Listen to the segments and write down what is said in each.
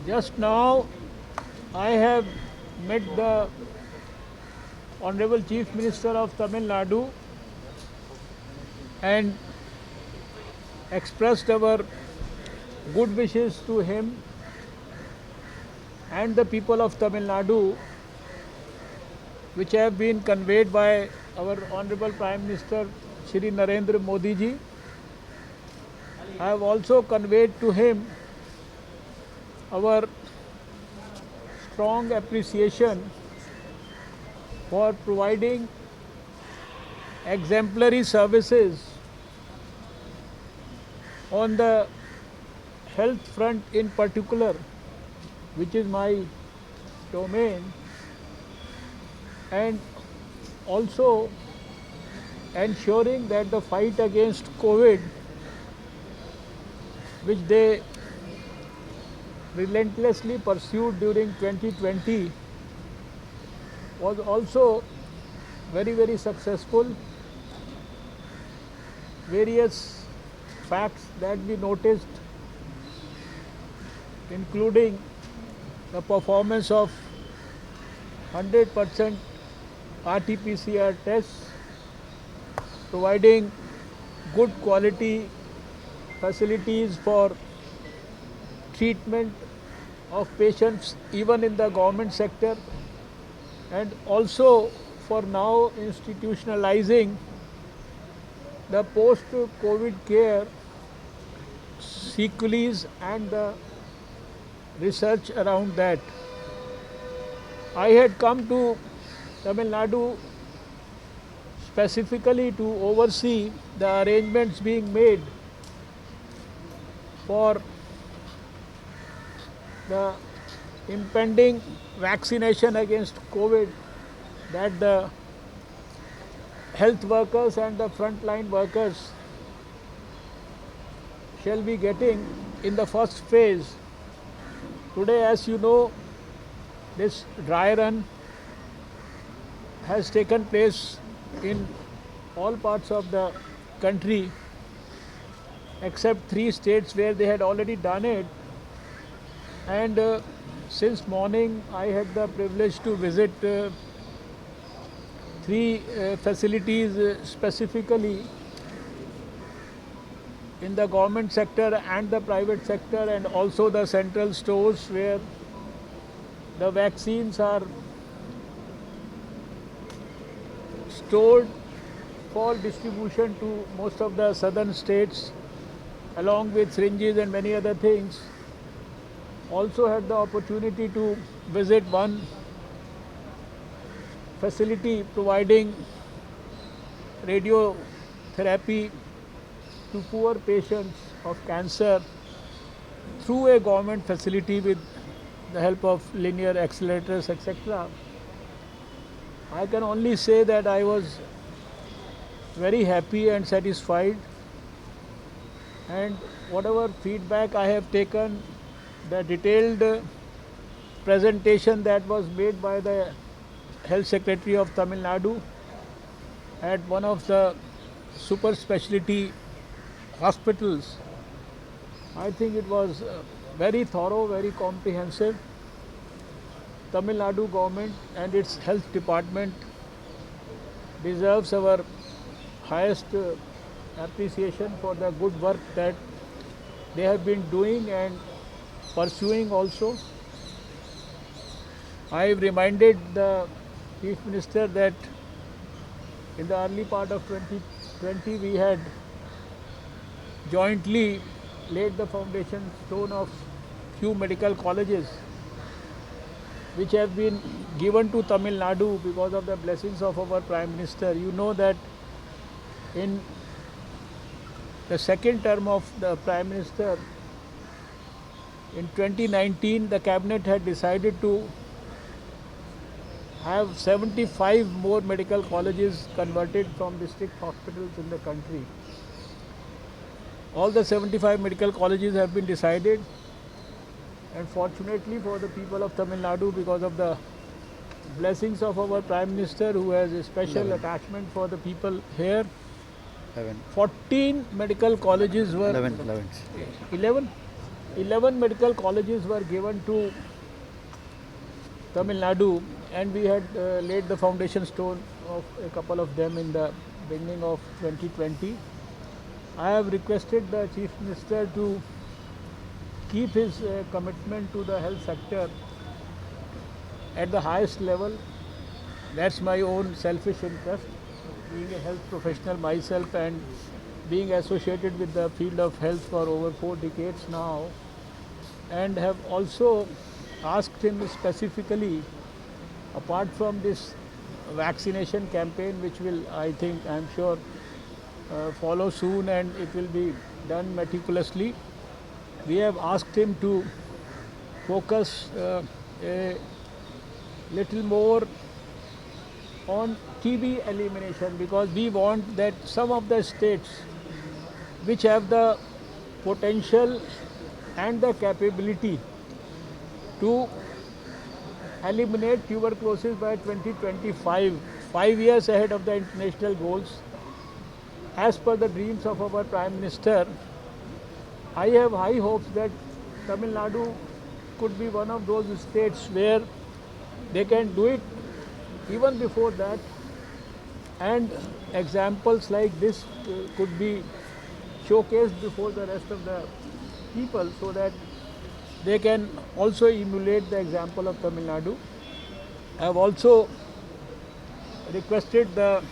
Just now, I have met the Honorable Chief Minister of Tamil Nadu and expressed our good wishes to him and the people of Tamil Nadu, which have been conveyed by our Honorable Prime Minister Shri Narendra Modi ji. I have also conveyed to him our strong appreciation for providing exemplary services on the health front in particular, which is my domain, and also ensuring that the fight against COVID, which they relentlessly pursued during 2020, was also very, very successful. Various facts that we noticed, including the performance of 100% RT-PCR tests, providing good quality facilities for treatment of patients even in the government sector, and also for now institutionalizing the post-COVID care sequelae and the research around that. I had come to Tamil Nadu specifically to oversee the arrangements being made for the impending vaccination against COVID that the health workers and the frontline workers shall be getting in the first phase. Today, as you know, this dry run has taken place in all parts of the country except 3 states where they had already done it. And since morning, I had the privilege to visit 3 facilities specifically in the government sector and the private sector, and also the central stores where the vaccines are stored for distribution to most of the southern states, along with syringes and many other things. Also had the opportunity to visit one facility providing radiotherapy to poor patients of cancer through a government facility with the help of linear accelerators, etc. I can only say that I was very happy and satisfied, and whatever feedback I have taken, the detailed presentation that was made by the Health Secretary of Tamil Nadu at one of the super specialty hospitals, I think it was very thorough, very comprehensive. Tamil Nadu government and its health department deserves our highest appreciation for the good work that they have been doing and pursuing also. I reminded the Chief Minister that in the early part of 2020 we had jointly laid the foundation stone of few medical colleges which have been given to Tamil Nadu because of the blessings of our Prime Minister. You know that in the second term of the Prime Minister in 2019, the cabinet had decided to have 75 more medical colleges converted from district hospitals in the country. All the 75 medical colleges have been decided, and fortunately for the people of Tamil Nadu, because of the blessings of our Prime Minister, who has a special attachment for the people here, 11. 14 medical colleges were 11. 11? 11 medical colleges were given to Tamil Nadu, and we had laid the foundation stone of a couple of them in the beginning of 2020. I have requested the Chief Minister to keep his commitment to the health sector at the highest level. That's my own selfish interest, being a health professional myself and being associated with the field of health for over 4 decades now, and have also asked him specifically, apart from this vaccination campaign, which will, I think, I'm sure, follow soon and it will be done meticulously, we have asked him to focus a little more on TB elimination, because we want that some of the states which have the potential and the capability to eliminate tuberculosis by 2025, 5 years ahead of the international goals, as per the dreams of our Prime Minister. I have high hopes that Tamil Nadu could be one of those states where they can do it even before that, and examples like this could be showcased before the rest of the people so that they can also emulate the example of Tamil Nadu. I have also requested the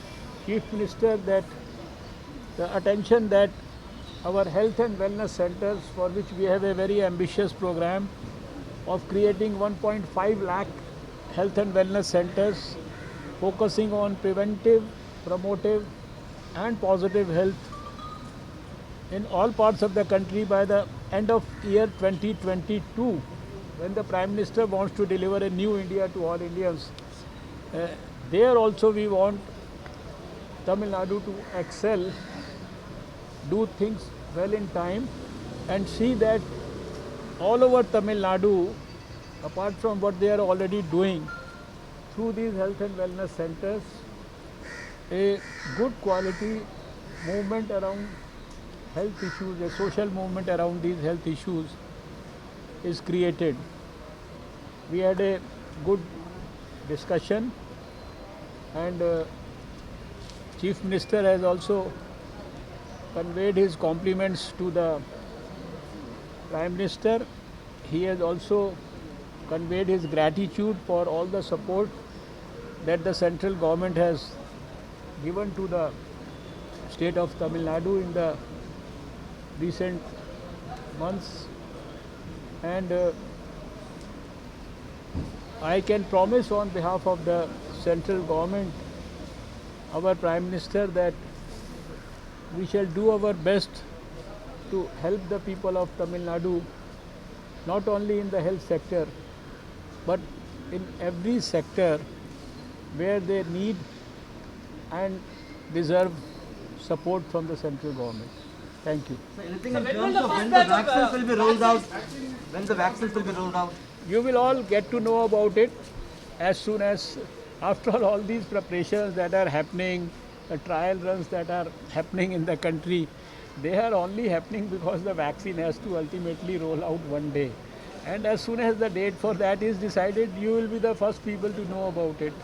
Chief Minister that the attention that our health and wellness centers, for which we have a very ambitious program of creating 1.5 lakh health and wellness centers, focusing on preventive, promotive and positive health in all parts of the country by the end of year 2022, when the Prime Minister wants to deliver a new India to all Indians. There also we want Tamil Nadu to excel, do things well in time, and see that all over Tamil Nadu, apart from what they are already doing through these health and wellness centers, a good quality movement around health issues, a social movement around these health issues is created. We had a good discussion, and Chief Minister has also conveyed his compliments to the Prime Minister. He has also conveyed his gratitude for all the support that the central government has given to the state of Tamil Nadu in the recent months, and I can promise on behalf of the central government, our Prime Minister, that we shall do our best to help the people of Tamil Nadu, not only in the health sector, but in every sector where they need and deserve support from the central government. Thank you. So anything in terms of when the vaccines will be rolled out? When the vaccines will be rolled out? You will all get to know about it as soon as, after all these preparations that are happening, the trial runs that are happening in the country, they are only happening because the vaccine has to ultimately roll out one day. And as soon as the date for that is decided, you will be the first people to know about it.